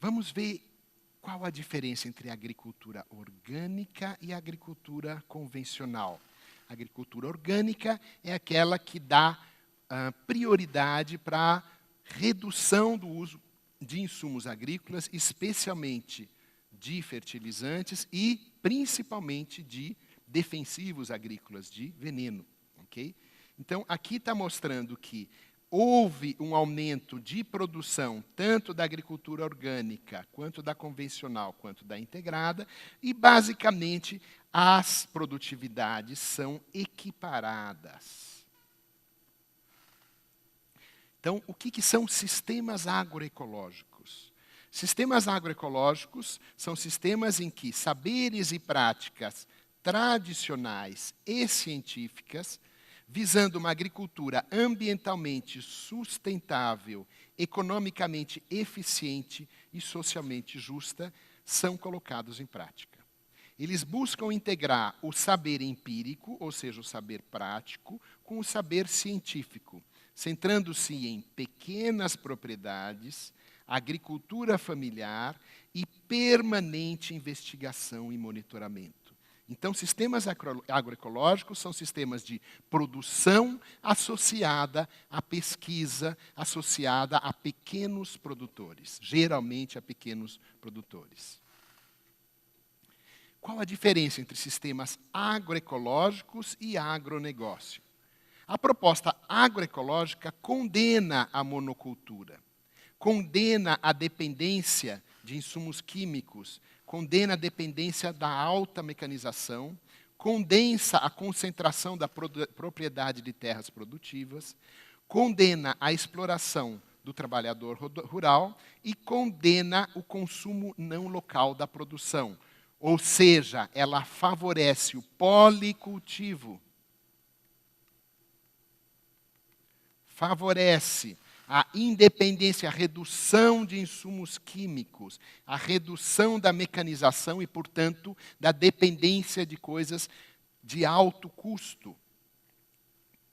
Vamos ver qual a diferença entre a agricultura orgânica e a agricultura convencional. A agricultura orgânica é aquela que dá prioridade para a redução do uso de insumos agrícolas, especialmente de fertilizantes e principalmente de defensivos agrícolas, de veneno. Okay? Então, aqui está mostrando que houve um aumento de produção, tanto da agricultura orgânica, quanto da convencional, quanto da integrada, e, basicamente, as produtividades são equiparadas. Então, o que são sistemas agroecológicos? Sistemas agroecológicos são sistemas em que saberes e práticas tradicionais e científicas, visando uma agricultura ambientalmente sustentável, economicamente eficiente e socialmente justa, são colocados em prática. Eles buscam integrar o saber empírico, ou seja, o saber prático, com o saber científico, centrando-se em pequenas propriedades, agricultura familiar e permanente investigação e monitoramento. Então, sistemas agroecológicos são sistemas de produção associada à pesquisa, associada a pequenos produtores, geralmente a pequenos produtores. Qual a diferença entre sistemas agroecológicos e agronegócio? A proposta agroecológica condena a monocultura, condena a dependência de insumos químicos, condena a dependência da alta mecanização, condensa a concentração da propriedade de terras produtivas, condena a exploração do trabalhador rural e condena o consumo não local da produção. Ou seja, ela favorece o policultivo, favorece a independência, a redução de insumos químicos, a redução da mecanização e, portanto, da dependência de coisas de alto custo.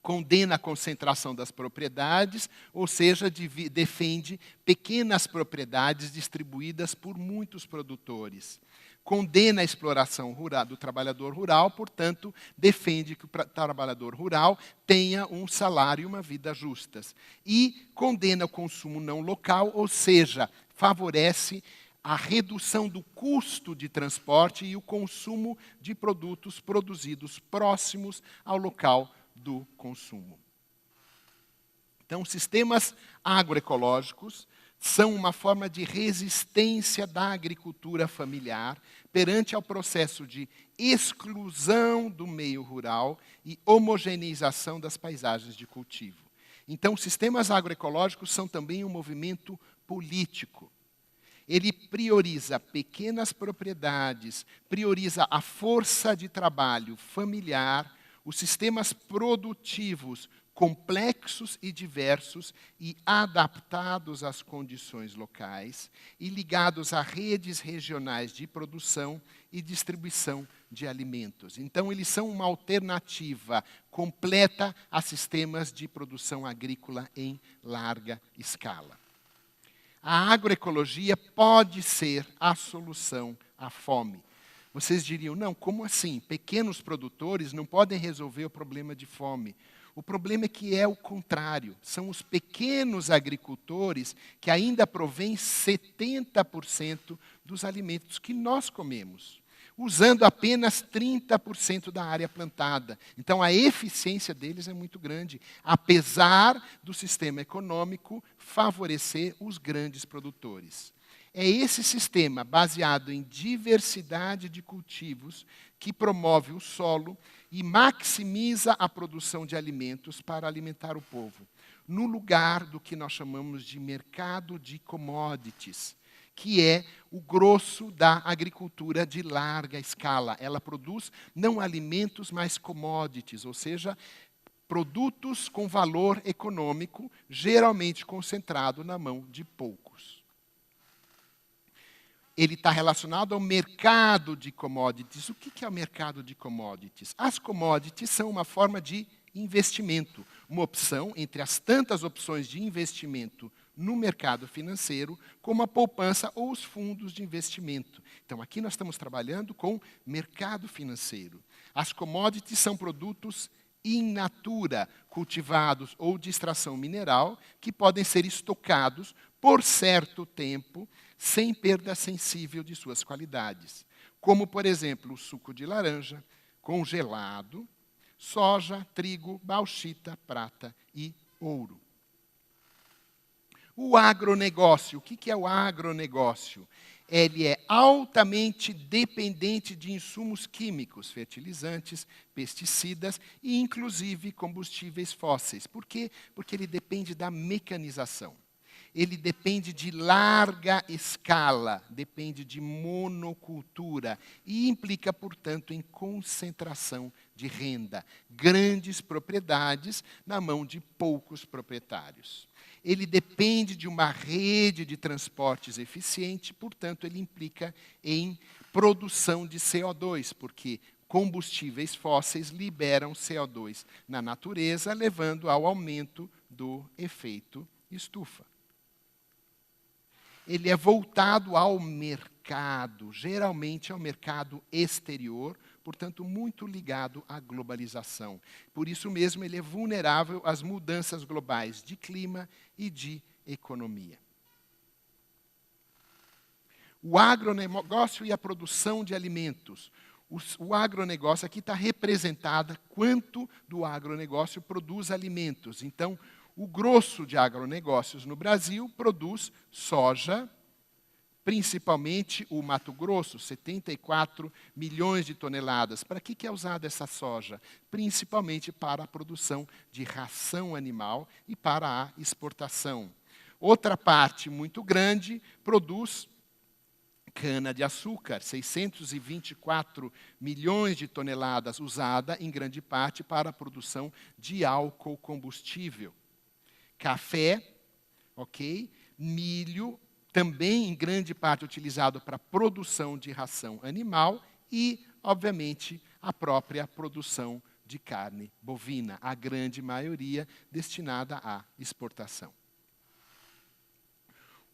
Condena a concentração das propriedades, ou seja, defende pequenas propriedades distribuídas por muitos produtores. Condena a exploração rural, do trabalhador rural, portanto, defende que o trabalhador rural tenha um salário e uma vida justas. E condena o consumo não local, ou seja, favorece a redução do custo de transporte e o consumo de produtos produzidos próximos ao local do consumo. Então, sistemas agroecológicos são uma forma de resistência da agricultura familiar perante ao processo de exclusão do meio rural e homogeneização das paisagens de cultivo. Então, sistemas agroecológicos são também um movimento político. Ele prioriza pequenas propriedades, prioriza a força de trabalho familiar, os sistemas produtivos complexos e diversos e adaptados às condições locais e ligados a redes regionais de produção e distribuição de alimentos. Então, eles são uma alternativa completa a sistemas de produção agrícola em larga escala. A agroecologia pode ser a solução à fome. Vocês diriam, não, como assim? Pequenos produtores não podem resolver o problema de fome. O problema é que é o contrário. São os pequenos agricultores que ainda provêm 70% dos alimentos que nós comemos, usando apenas 30% da área plantada. Então, a eficiência deles é muito grande, apesar do sistema econômico favorecer os grandes produtores. É esse sistema, baseado em diversidade de cultivos, que promove o solo e maximiza a produção de alimentos para alimentar o povo, no lugar do que nós chamamos de mercado de commodities, que é o grosso da agricultura de larga escala. Ela produz não alimentos, mas commodities, ou seja, produtos com valor econômico, geralmente concentrado na mão de poucos. Ele está relacionado ao mercado de commodities. O que é o mercado de commodities? As commodities são uma forma de investimento, uma opção entre as tantas opções de investimento no mercado financeiro, como a poupança ou os fundos de investimento. Então, aqui nós estamos trabalhando com mercado financeiro. As commodities são produtos in natura, cultivados ou de extração mineral, que podem ser estocados por certo tempo, sem perda sensível de suas qualidades. Como, por exemplo, o suco de laranja, congelado, soja, trigo, bauxita, prata e ouro. O agronegócio. O que é o agronegócio? Ele é altamente dependente de insumos químicos, fertilizantes, pesticidas e, inclusive, combustíveis fósseis. Por quê? Porque ele depende da mecanização. Ele depende de larga escala, depende de monocultura e implica, portanto, em concentração de renda, grandes propriedades na mão de poucos proprietários. Ele depende de uma rede de transportes eficiente, portanto, ele implica em produção de CO2, porque combustíveis fósseis liberam CO2 na natureza, levando ao aumento do efeito estufa. Ele é voltado ao mercado, geralmente ao mercado exterior, portanto, muito ligado à globalização. Por isso mesmo, ele é vulnerável às mudanças globais de clima e de economia. O agronegócio e a produção de alimentos. O agronegócio aqui está representada quanto do agronegócio produz alimentos. Então, o grosso de agronegócios no Brasil produz soja, principalmente o Mato Grosso, 74 milhões de toneladas. Para que é usada essa soja? Principalmente para a produção de ração animal e para a exportação. Outra parte muito grande produz cana-de-açúcar, 624 milhões de toneladas, usada em grande parte para a produção de álcool combustível. Café, ok? Milho, também em grande parte utilizado para a produção de ração animal e, obviamente, a própria produção de carne bovina, a grande maioria destinada à exportação.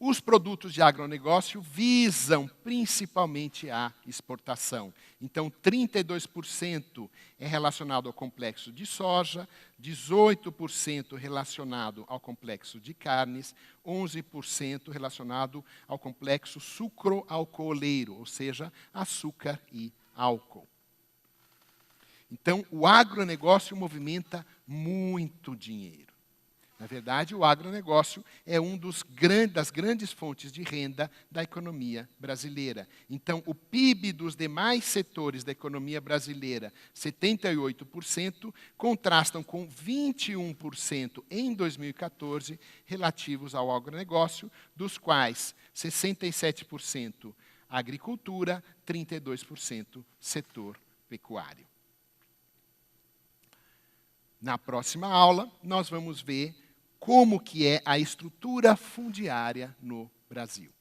Os produtos de agronegócio visam principalmente a exportação. Então, 32% é relacionado ao complexo de soja, 18% relacionado ao complexo de carnes, 11% relacionado ao complexo sucroalcooleiro, ou seja, açúcar e álcool. Então, o agronegócio movimenta muito dinheiro. Na verdade, o agronegócio é das grandes fontes de renda da economia brasileira. Então, o PIB dos demais setores da economia brasileira, 78%, contrastam com 21% em 2014, relativos ao agronegócio, dos quais 67% agricultura, 32% setor pecuário. Na próxima aula, nós vamos ver como que é a estrutura fundiária no Brasil.